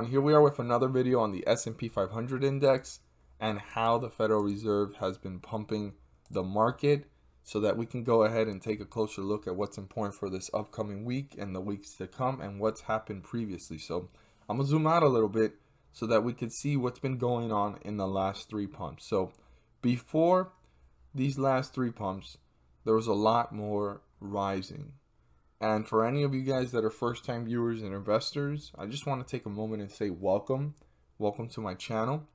And here we are with another video on the S&P 500 index and how the Federal Reserve has been pumping the market so that we can go ahead and take a closer look at what's important for this upcoming week and the weeks to come and what's happened previously. So I'm going to zoom out a little bit so that we can see what's been going on in the last three pumps. So before these last three pumps, there was a lot more rising. And for any of you guys that are first-time viewers and investors, I just want to take a moment and say welcome. Welcome to my channel.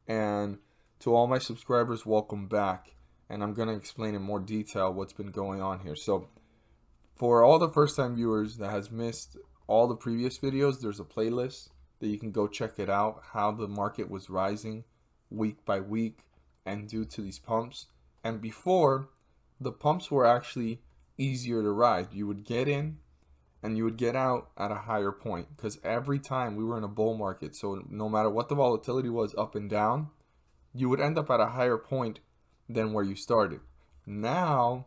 And to all my subscribers, welcome back. And I'm going to explain in more detail what's been going on here. So for all the first-time viewers that has missed all the previous videos, there's a playlist that you can go check it out, how the market was rising week by week and due to these pumps. And before, the pumps were actually easier to ride. You would get in and you would get out at a higher point because every time we were in a bull market, so no matter what the volatility was up and down, you would end up at a higher point than where you started. Now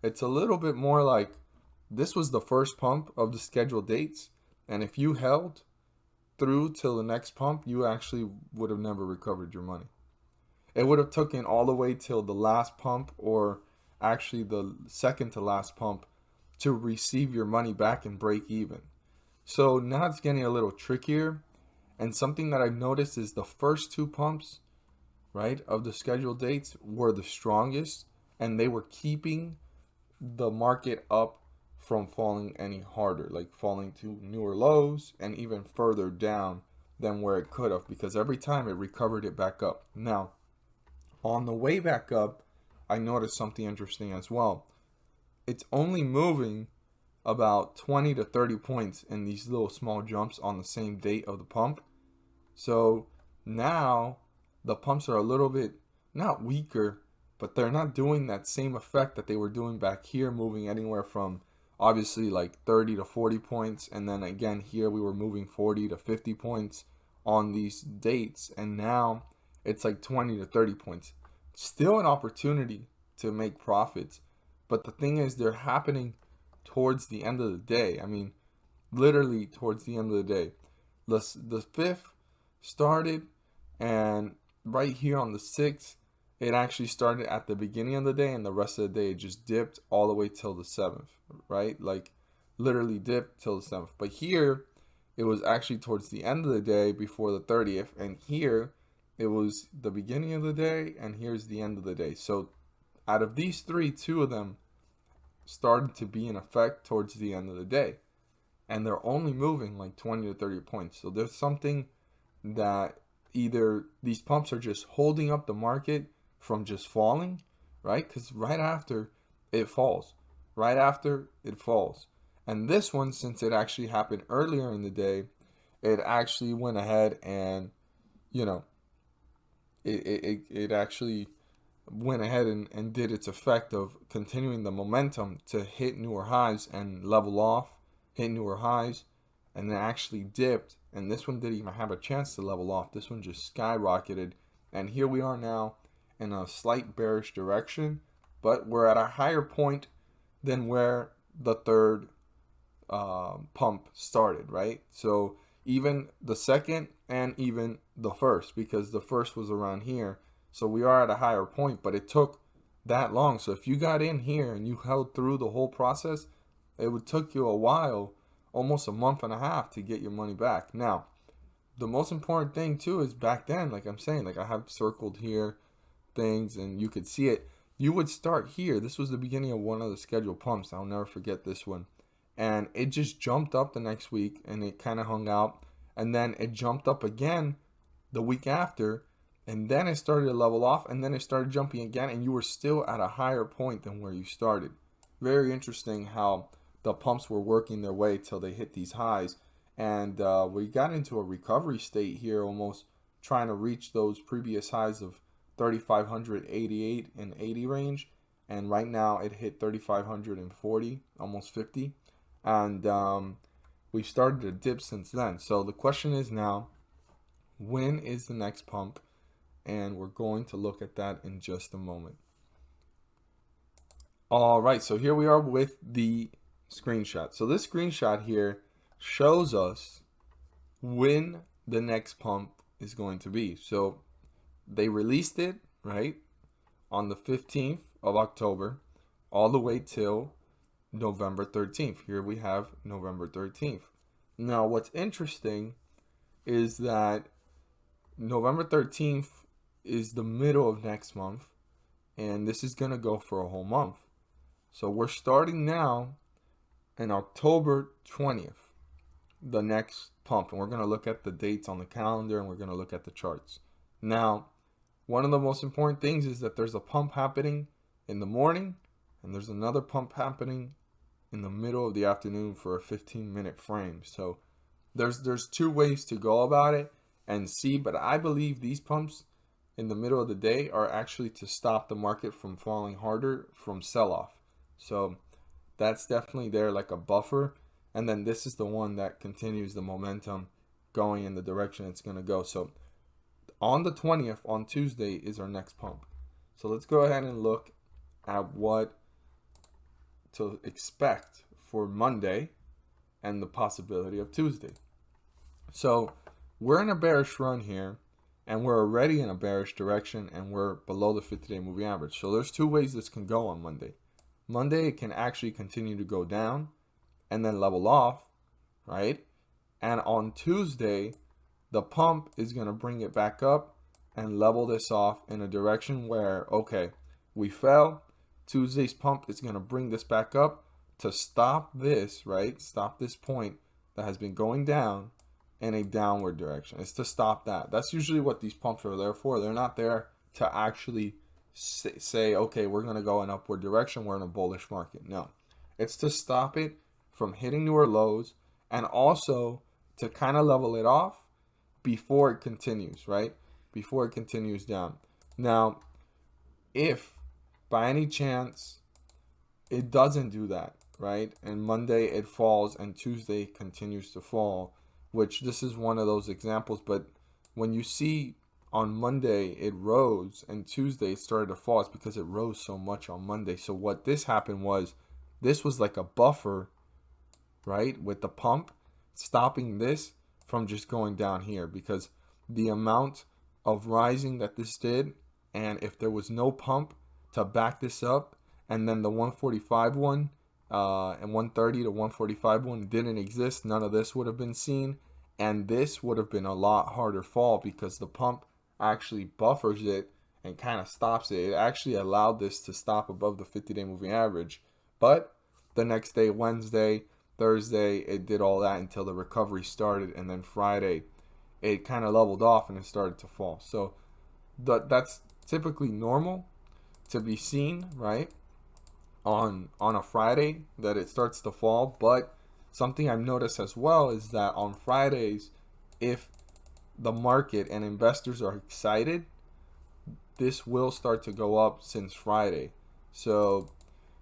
it's a little bit more like this was the first pump of the scheduled dates, and if you held through till the next pump, you actually would have never recovered your money. It would have taken all the way till the last pump, or actually the second to last pump, to receive your money back and break even. So now it's getting a little trickier, and something that I've noticed is the first two pumps, right, of the scheduled dates were the strongest, and they were keeping the market up from falling any harder, like falling to newer lows and even further down than where it could have, because every time it recovered it back up. Now on the way back up, I noticed something interesting as well. It's only moving about 20 to 30 points in these little small jumps on the same date of the pump. So now the pumps are a little bit, not weaker, but they're not doing that same effect that they were doing back here, moving anywhere from obviously like 30 to 40 points. And then again here we were moving 40 to 50 points on these dates. And now it's like 20 to 30 points. Still an opportunity to make profits, but the thing is they're happening towards the end of the day. I mean, literally towards the end of the day. The 5th started, and right here on the 6th, it actually started at the beginning of the day, and the rest of the day it just dipped all the way till the 7th, right? Like literally dipped till the 7th. But here it was actually towards the end of the day before the 30th, and here it was the beginning of the day, and here's the end of the day. So out of these three, two of them started to be in effect towards the end of the day. And they're only moving like 20 to 30 points. So there's something that either these pumps are just holding up the market from just falling, right? Because right after it falls. Right after it falls. And this one, since it actually happened earlier in the day, it actually went ahead and, you know, it actually went ahead and did its effect of continuing the momentum to hit newer highs and level off, hit newer highs, and then actually dipped. And this one didn't even have a chance to level off. This one just skyrocketed. And here we are now in a slight bearish direction, but we're at a higher point than where the third pump started, right? So even the second and even the first, because the first was around here. So we are at a higher point, but it took that long. So if you got in here and you held through the whole process, it would took you a while, almost a month and a half, to get your money back. Now, the most important thing too is back then, like I'm saying, like I have circled here things and you could see it. You would start here. This was the beginning of one of the scheduled pumps. I'll never forget this one. And it just jumped up the next week and it kind of hung out. And then it jumped up again the week after. And then it started to level off. And then it started jumping again. And you were still at a higher point than where you started. Very interesting how the pumps were working their way till they hit these highs. And we got into a recovery state here, almost trying to reach those previous highs of 3,588 and 80 range. And right now it hit 3,540, almost 50. And we've started to dip since then. So the question is now, when is the next pump? And we're going to look at that in just a moment. All right, so here we are with the screenshot. So this screenshot here shows us when the next pump is going to be. So they released it, right, on the 15th of October all the way till November 13th. Here we have November 13th. Now, what's interesting is that November 13th is the middle of next month, and this is going to go for a whole month. So we're starting now in October 20th, the next pump, and we're going to look at the dates on the calendar, and we're going to look at the charts. Now, one of the most important things is that there's a pump happening in the morning, and there's another pump happening in the middle of the afternoon for a 15-minute frame. So there's two ways to go about it and see, but I believe these pumps in the middle of the day are actually to stop the market from falling harder from sell-off. So that's definitely there like a buffer, and then this is the one that continues the momentum going in the direction it's going to go. So on the 20th, on Tuesday, is our next pump. So let's go ahead and look at what to expect for Monday and the possibility of Tuesday. So we're in a bearish run here, and we're already in a bearish direction, and we're below the 50-day moving average. So there's two ways this can go on Monday. Monday, it can actually continue to go down and then level off, right? And on Tuesday, the pump is going to bring it back up and level this off in a direction where, okay, we fell. Tuesday's pump is going to bring this back up to stop this, right? Stop this point that has been going down in a downward direction. It's to stop that. That's usually what these pumps are there for. They're not there to actually say, okay, we're going to go in upward direction. We're in a bullish market. No, it's to stop it from hitting newer lows, and also to kind of level it off before it continues, right? Before it continues down. Now, if by any chance it doesn't do that, right, and Monday it falls and Tuesday continues to fall, which this is one of those examples, but when you see on Monday it rose and Tuesday it started to fall, it's because it rose so much on Monday. So what this happened was, this was like a buffer, right, with the pump, stopping this from just going down here, because the amount of rising that this did, and if there was no pump to back this up, and then the 145 one and 130 to 145 one didn't exist, none of this would have been seen, and this would have been a lot harder fall, because the pump actually buffers it and kind of stops it. It actually allowed this to stop above the 50-day moving average, but the next day, Wednesday, Thursday, it did all that until the recovery started, and then Friday it kind of leveled off and it started to fall. So that's typically normal to be seen, right, on a Friday, that it starts to fall. But something I've noticed as well is that on Fridays, if the market and investors are excited, this will start to go up since Friday. So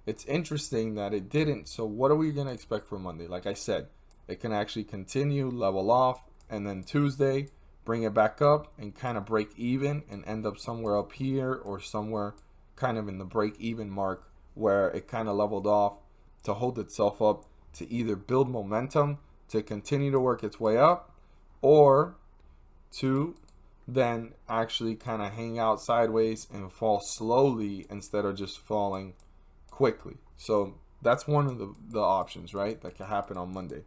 it's interesting that it didn't. So what are we going to expect for Monday? Like I said, it can actually continue, level off, and then Tuesday bring it back up and kind of break even and end up somewhere up here, or somewhere kind of in the break even mark where it kind of leveled off, to hold itself up, to either build momentum to continue to work its way up, or to then actually kind of hang out sideways and fall slowly instead of just falling quickly. So that's one of the options, right, that can happen on Monday.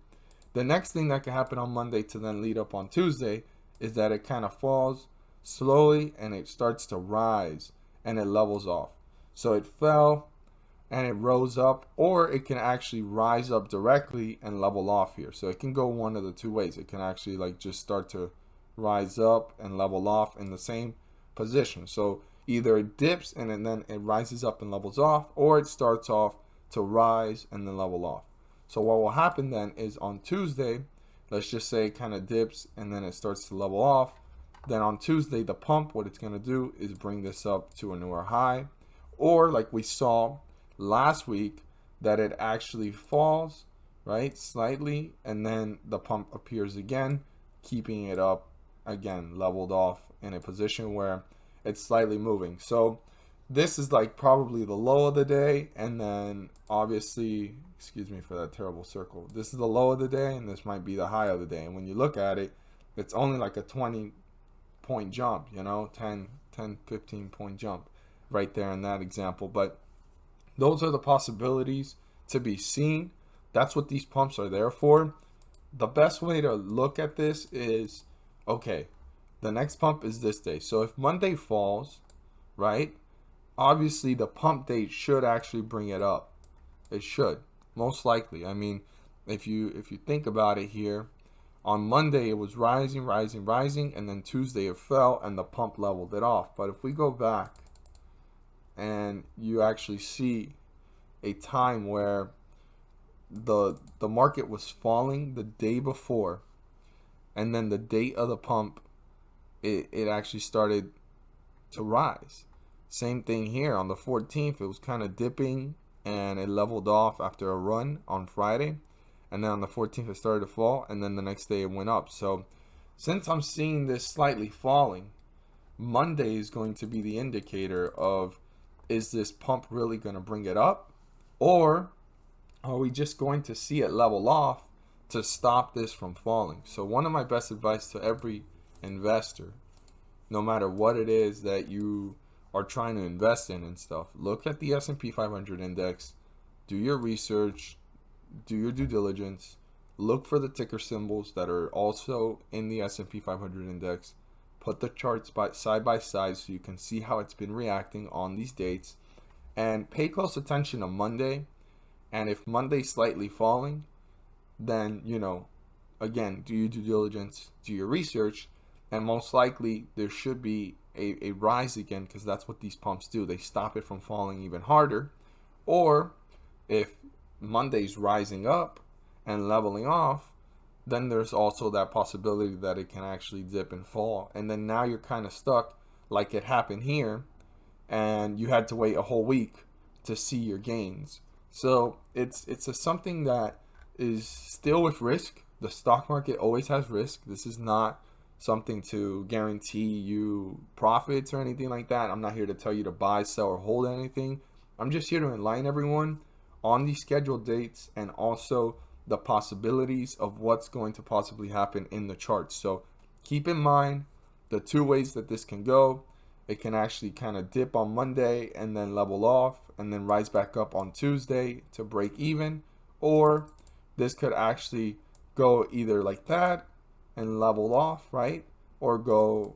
The next thing that can happen on Monday to then lead up on Tuesday is that it kind of falls slowly and it starts to rise and it levels off. So it fell and it rose up, or it can actually rise up directly and level off here. So it can go one of the two ways. It can actually like just start to rise up and level off in the same position. So either it dips and then it rises up and levels off, or it starts off to rise and then level off. So what will happen then is on Tuesday, let's just say it kind of dips and then it starts to level off. Then on Tuesday, the pump, what it's going to do is bring this up to a newer high. Or like we saw last week, that it actually falls, right, slightly, and then the pump appears again, keeping it up again, leveled off in a position where it's slightly moving. So this is like probably the low of the day, and then obviously, excuse me for that terrible circle, this is the low of the day and this might be the high of the day. And when you look at it, it's only like a 20-point jump, you know, 15-point jump right there in that example. But those are the possibilities to be seen. That's what these pumps are there for. The best way to look at this is, okay, the next pump is this day. So if Monday falls, right, obviously the pump date should actually bring it up. It should, most likely. I mean, if you think about it here, on Monday it was rising, and then Tuesday it fell and the pump leveled it off. But if we go back and you actually see a time where the market was falling the day before, and then the date of the pump, it actually started to rise. Same thing here on the 14th. It was kind of dipping and it leveled off after a run on Friday, and then on the 14th it started to fall, and then the next day it went up. So since I'm seeing this slightly falling, Monday is going to be the indicator of, is this pump really going to bring it up, or are we just going to see it level off to stop this from falling? So one of my best advice to every investor, no matter what it is that you are trying to invest in and stuff, look at the S&P 500 index, do your research, do your due diligence, look for the ticker symbols that are also in the S&P 500 index, put the charts side by side so you can see how it's been reacting on these dates, and pay close attention to Monday. And if Monday's slightly falling, then, you know, again, do your due diligence, do your research, and most likely there should be a rise again, because that's what these pumps do. They stop it from falling even harder. Or if Monday's rising up and leveling off, then there's also that possibility that it can actually dip and fall. And then now you're kind of stuck like it happened here, and you had to wait a whole week to see your gains. So it's something that is still with risk. The stock market always has risk. This is not something to guarantee you profits or anything like that. I'm not here to tell you to buy, sell, or hold anything. I'm just here to enlighten everyone on these scheduled dates and also the possibilities of what's going to possibly happen in the charts. So keep in mind the two ways that this can go. It can actually kind of dip on Monday and then level off and then rise back up on Tuesday to break even, or this could actually go either like that and level off, right, or go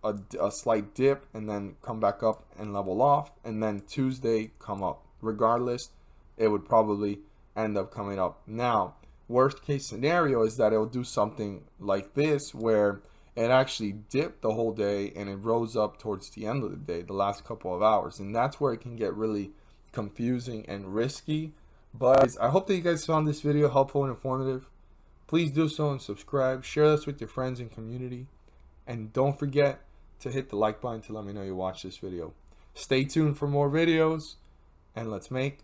a slight dip and then come back up and level off, and then Tuesday come up. Regardless, it would probably end up coming up. Now, worst case scenario is that it will do something like this, where it actually dipped the whole day and it rose up towards the end of the day, the last couple of hours, and that's where it can get really confusing and risky. But I hope that you guys found this video helpful and informative. Please do so and subscribe. Share this with your friends and community, and don't forget to hit the like button to let me know you watched this video. Stay tuned for more videos, and let's make